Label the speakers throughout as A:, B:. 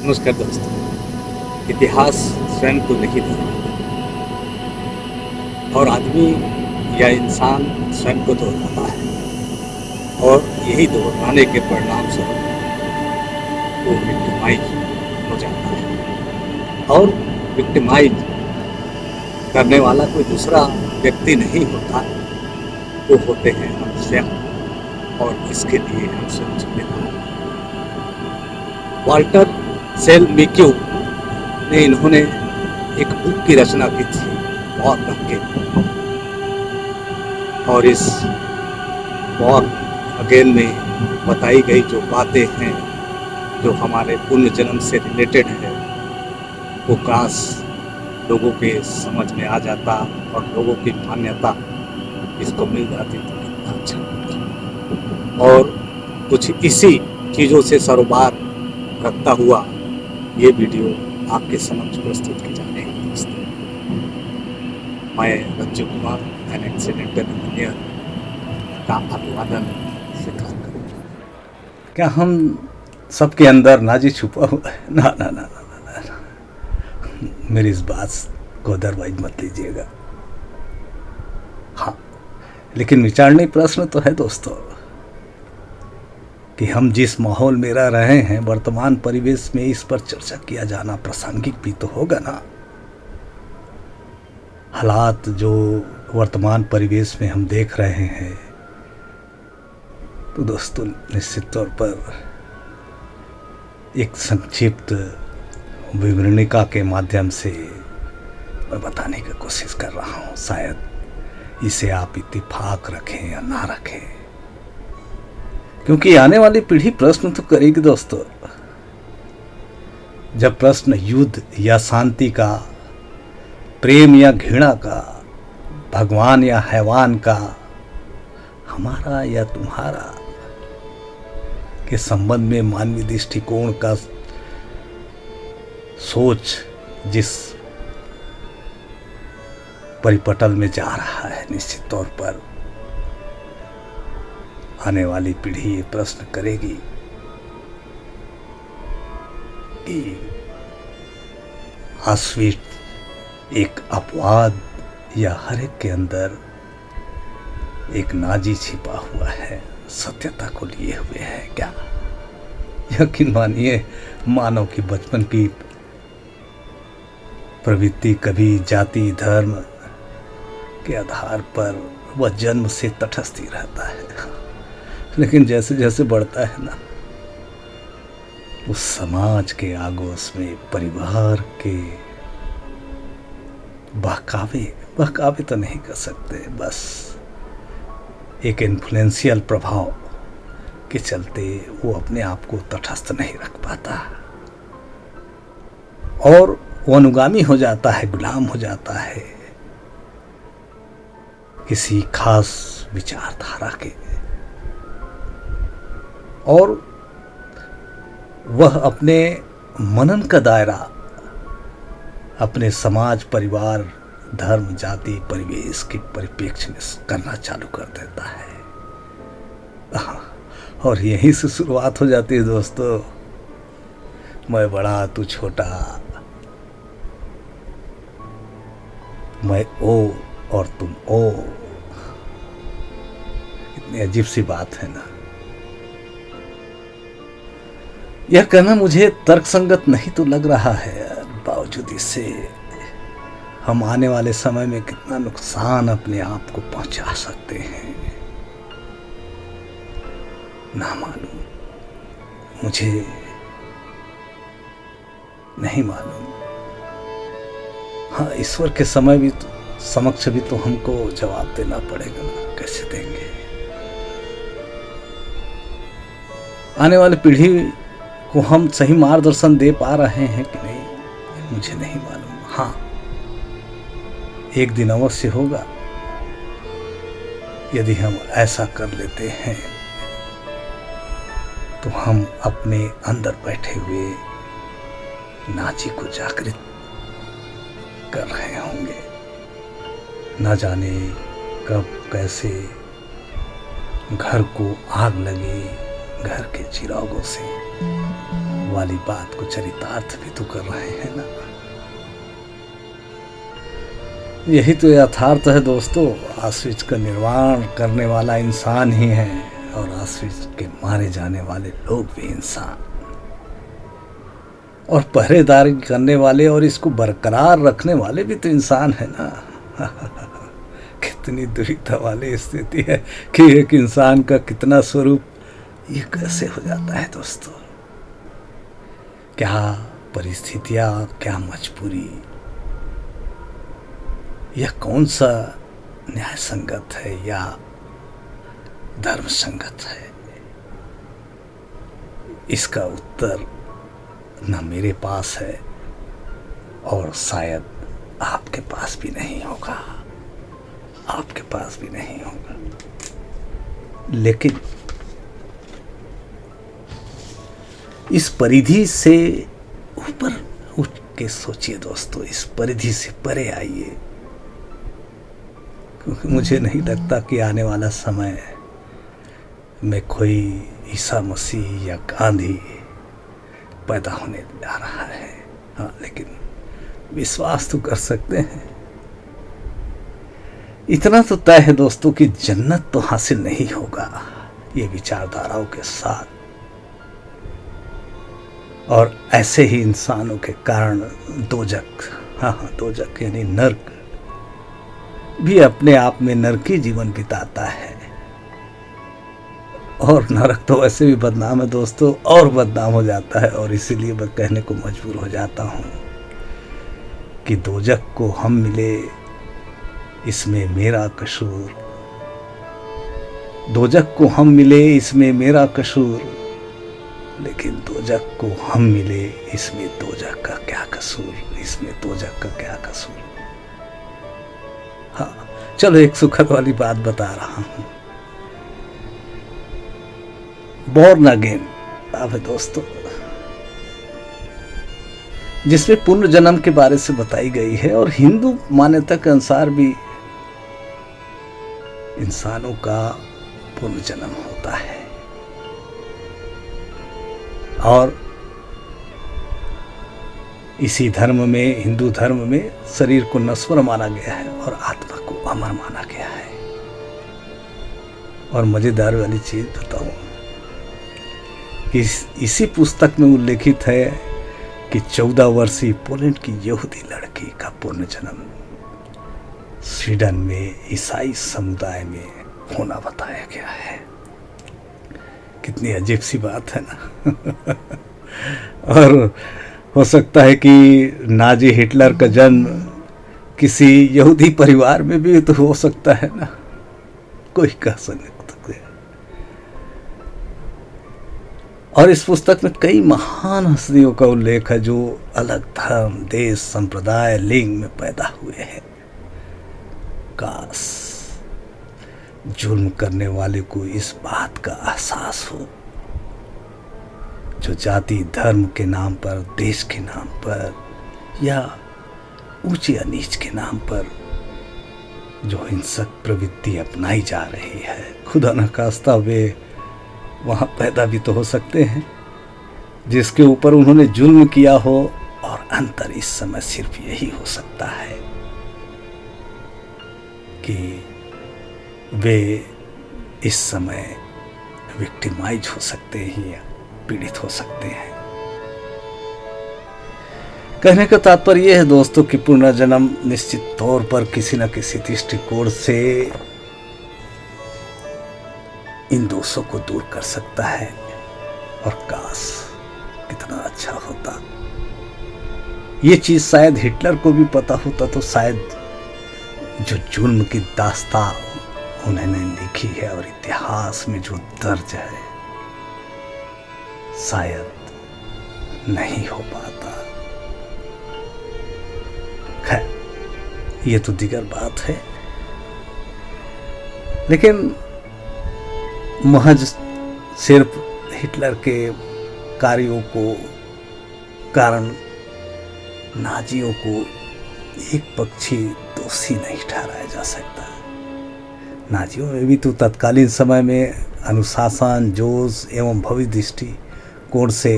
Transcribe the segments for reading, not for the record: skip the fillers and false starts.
A: नमस्कार दोस्तों। इतिहास स्वयं को नहीं दोहराता और आदमी या इंसान स्वयं को दोहराता है और यही दोहराने के परिणाम स्वरूप वो विक्टिमाइज हो जाता है। और विक्टिमाइज करने वाला कोई दूसरा व्यक्ति नहीं होता, वो होते हैं हम स्वयं, और इसके लिए हम स्वयं जिम्मेदार हैं। वाल्टर सेलमिक्यू ने इन्होंने एक बुक की रचना की थी वॉर अगेन, और इस वॉर अगेन में बताई गई जो बातें हैं जो हमारे पुण्य जन्म से रिलेटेड है, वो काश लोगों के समझ में आ जाता और लोगों की मान्यता इसको मिल जाती तो कितना अच्छा होता। और कुछ इसी चीज़ों से सरोबार रखता हुआ ये वीडियो आपके समक्ष प्रस्तुत की जा रही है दोस्तों। मैं रज्जू कुमार, एन एक्सीडेंटल इंजीनियर का अभिवादन स्वीकार करूँगा। क्या हम सबके अंदर नाजी छुपा हुआ है? ना ना ना ना ना, ना। मेरी इस बात को अदरवाइज मत लीजिएगा। हाँ, लेकिन विचारणीय प्रश्न तो है दोस्तों कि हम जिस माहौल में रह रहे हैं, वर्तमान परिवेश में इस पर चर्चा किया जाना प्रासंगिक भी तो होगा ना। हालात जो वर्तमान परिवेश में हम देख रहे हैं, तो दोस्तों निश्चित तौर पर एक संक्षिप्त विवरणिका के माध्यम से मैं बताने की कोशिश कर रहा हूँ। शायद इसे आप इत्तेफाक रखें या ना रखें, क्योंकि आने वाली पीढ़ी प्रश्न तो करेगी दोस्तों। जब प्रश्न युद्ध या शांति का, प्रेम या घृणा का, भगवान या हैवान का, हमारा या तुम्हारा के संबंध में मानवीय दृष्टिकोण का सोच जिस परिपटल में जा रहा है, निश्चित तौर पर आने वाली पीढ़ी ये प्रश्न करेगी कि ऑस्विट्ज़ एक अपवाद या हर एक के अंदर एक नाजी छिपा हुआ है, सत्यता को लिए हुए है क्या? यकीन मानिए, मानव की बचपन की प्रवृत्ति कभी जाति धर्म के आधार पर वह जन्म से तटस्थ ही रहता है, लेकिन जैसे जैसे बढ़ता है ना, उस समाज के आगोश में परिवार के बहकावे तो नहीं कर सकते, बस एक इन्फ्लुएंशियल प्रभाव के चलते वो अपने आप को तटस्थ नहीं रख पाता और वो अनुगामी हो जाता है, गुलाम हो जाता है किसी खास विचारधारा के, और वह अपने मनन का दायरा अपने समाज, परिवार, धर्म, जाति, परिवेश के परिप्रेक्ष्य में करना चालू कर देता है। और यहीं से शुरुआत हो जाती है दोस्तों। मैं बड़ा तू छोटा, मैं ओ और तुम ओ। कितनी अजीब सी बात है ना। यह कहना मुझे तर्कसंगत नहीं तो लग रहा है, बावजूद इससे हम आने वाले समय में कितना नुकसान अपने आप को पहुंचा सकते हैं ना मालूम, मुझे नहीं मालूम। हाँ, ईश्वर के समय भी समक्ष भी तो हमको जवाब देना पड़ेगा ना, कैसे देंगे? आने वाली पीढ़ी को हम सही मार्गदर्शन दे पा रहे हैं कि नहीं, मुझे नहीं मालूम। हाँ, एक दिन अवश्य होगा यदि हम ऐसा कर लेते हैं तो हम अपने अंदर बैठे हुए नाजी को जागृत कर रहे होंगे। न जाने कब कैसे घर को आग लगे, घर के चिरागों से वाली बात को चरितार्थ भी तो कर रहे हैं ना। यही तो यथार्थ है दोस्तों। आश्विज का निर्माण करने वाला इंसान ही है और आश्विज के मारे जाने वाले लोग भी इंसान, और पहरेदारी करने वाले और इसको बरकरार रखने वाले भी तो इंसान है ना। कितनी दुविधा वाली स्थिति है कि एक इंसान का कितना स्वरूप ये कैसे हो जाता है दोस्तों। क्या परिस्थितियां, क्या मजबूरी, यह कौन सा न्याय संगत है या धर्म संगत है, इसका उत्तर न मेरे पास है और शायद आपके पास भी नहीं होगा, आपके पास भी नहीं होगा। लेकिन इस परिधि से ऊपर उठ के सोचिए दोस्तों, इस परिधि से परे आइए, क्योंकि मुझे नहीं लगता कि आने वाला समय में कोई ईसा मसीह या गांधी पैदा होने जा रहा है। हाँ, लेकिन विश्वास तो कर सकते हैं। इतना तो तय है दोस्तों कि जन्नत तो हासिल नहीं होगा ये विचारधाराओं के साथ, और ऐसे ही इंसानों के कारण दोजख, दोजख यानी नर्क भी अपने आप में नरकी जीवन बिताता है। और नरक तो वैसे भी बदनाम है दोस्तों, और बदनाम हो जाता है। और इसीलिए मैं कहने को मजबूर हो जाता हूँ कि दोजख को हम मिले इसमें मेरा कसूर, दोजख को हम मिले इसमें मेरा कसूर, लेकिन दोजख को हम मिले इसमें दोजख का क्या कसूर, इसमें दोजख का क्या कसूर। हाँ, चलो एक सुखद वाली बात बता रहा हूं। बॉर्न अगेन अब है दोस्तों, जिसमें पुनर्जन्म के बारे से बताई गई है, और हिंदू मान्यता के अनुसार भी इंसानों का पुनर्जन्म होता है, और इसी धर्म में, हिंदू धर्म में, शरीर को नश्वर माना गया है और आत्मा को अमर माना गया है। और मजेदार वाली चीज बताऊं कि इसी पुस्तक में उल्लेखित है कि 14 वर्षीय पोलैंड की यहूदी लड़की का पुनर्जन्म स्वीडन में ईसाई समुदाय में होना बताया गया है। कितनी अजीब सी बात है ना। और हो सकता है कि नाजी हिटलर का जन्म किसी यहूदी परिवार में भी तो हो सकता है ना, कोई कह सकते हैं। और इस पुस्तक में कई महान हस्तियों का उल्लेख है जो अलग धर्म, देश, संप्रदाय, लिंग में पैदा हुए हैं। काश जुल्म करने वाले को इस बात का एहसास हो, जो जाति धर्म के नाम पर, देश के नाम पर, या ऊंचे या नीच के नाम पर जो हिंसक प्रवृत्ति अपनाई जा रही है, खुदा न खास्ता वे वहाँ पैदा भी तो हो सकते हैं जिसके ऊपर उन्होंने जुल्म किया हो। और अंतर इस समय सिर्फ यही हो सकता है कि वे इस समय विक्टिमाइज हो सकते हैं या पीड़ित हो सकते हैं। कहने का तात्पर्य यह है दोस्तों कि पुनर्जन्म निश्चित तौर पर किसी न किसी दृष्टिकोण से इन दोषों को दूर कर सकता है। और काश कितना अच्छा होता, ये चीज शायद हिटलर को भी पता होता तो शायद जो जुल्म की दास्तान उन्होंने लिखी है और इतिहास में जो दर्ज है शायद नहीं हो पाता। खैर, ये तो दीगर बात है, लेकिन महज सिर्फ हिटलर के कार्यों को कारण नाजियों को एक पक्षी दोषी नहीं ठहराया जा सकता। नाजियों में भी तो तत्कालीन समय में अनुशासन, जोश एवं भव्य दृष्टि कोण से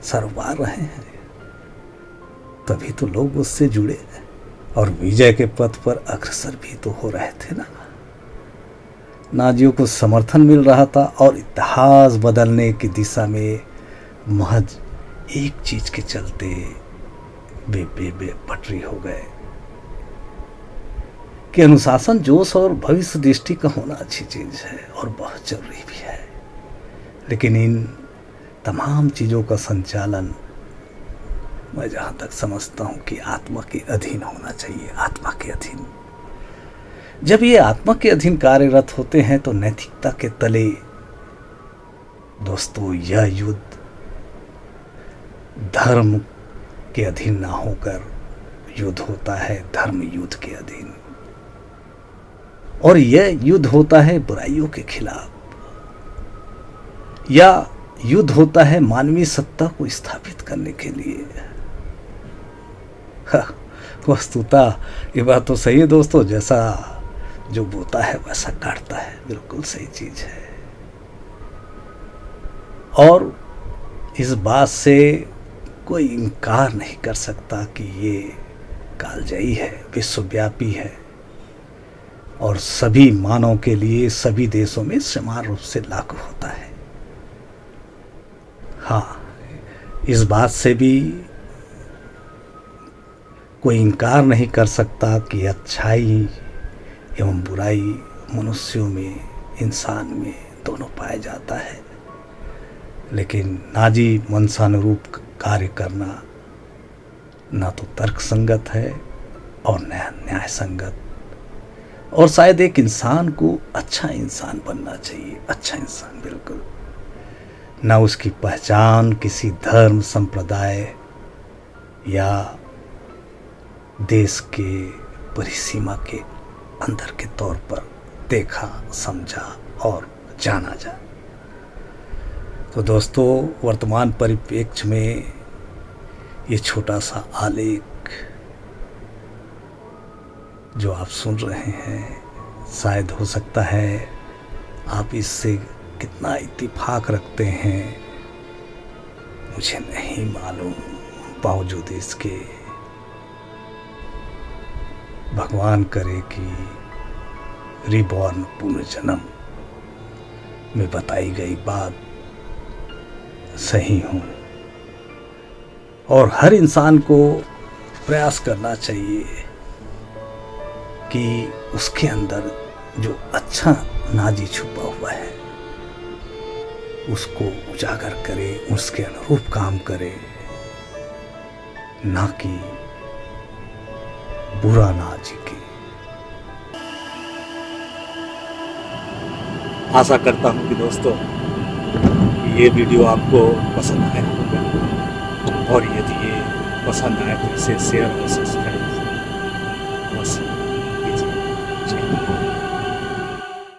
B: सर मार रहे हैं, तभी तो लोग उससे जुड़े और विजय के पथ पर अग्रसर भी तो हो रहे थे ना। नाजियों को समर्थन मिल रहा था और इतिहास बदलने की दिशा में महज एक चीज के चलते बे पटरी हो गए कि अनुशासन, जोश और भविष्य दृष्टि का होना अच्छी चीज है और बहुत जरूरी भी है, लेकिन इन तमाम चीजों का संचालन मैं जहां तक समझता हूं कि आत्मा के अधीन होना चाहिए। आत्मा के अधीन, जब ये आत्मा के अधीन कार्यरत होते हैं तो नैतिकता के तले दोस्तों यह युद्ध धर्म के अधीन ना होकर युद्ध होता है धर्म युद्ध के अधीन, और यह युद्ध होता है बुराइयों के खिलाफ, या युद्ध होता है मानवीय सत्ता को स्थापित करने के लिए। वस्तुतः ये बात तो सही है दोस्तों, जैसा जो बोता है वैसा काटता है, बिल्कुल सही चीज है। और इस बात से कोई इनकार नहीं कर सकता कि ये कालजयी है, विश्वव्यापी है और सभी मानव के लिए सभी देशों में समान रूप से लागू होता है। हाँ, इस बात से भी कोई इनकार नहीं कर सकता कि अच्छाई एवं बुराई मनुष्यों में, इंसान में दोनों पाया जाता है, लेकिन नाजी मंशानुरूप कार्य करना ना तो तर्क संगत है और न न्याय संगत, और शायद एक इंसान को अच्छा इंसान बनना चाहिए, अच्छा इंसान बिल्कुल, ना उसकी पहचान किसी धर्म, संप्रदाय या देश के परिसीमा के अंदर के तौर पर देखा, समझा और जाना जाए। तो दोस्तों, वर्तमान परिप्रेक्ष्य में ये छोटा सा आलेख जो आप सुन रहे हैं, शायद हो सकता है आप इससे कितना इत्तेफाक रखते हैं मुझे नहीं मालूम, बावजूद इसके भगवान करे कि रिबॉर्न पुनर्जन्म में बताई गई बात सही हो, और हर इंसान को प्रयास करना चाहिए कि उसके अंदर जो अच्छा नाजी छुपा हुआ है उसको उजागर करे, उसके अनुरूप काम करे, ना कि बुरा नाजी के।
A: आशा करता हूँ कि दोस्तों ये वीडियो आपको पसंद आया होगा, और यदि ये पसंद आए तो इसे शेयर और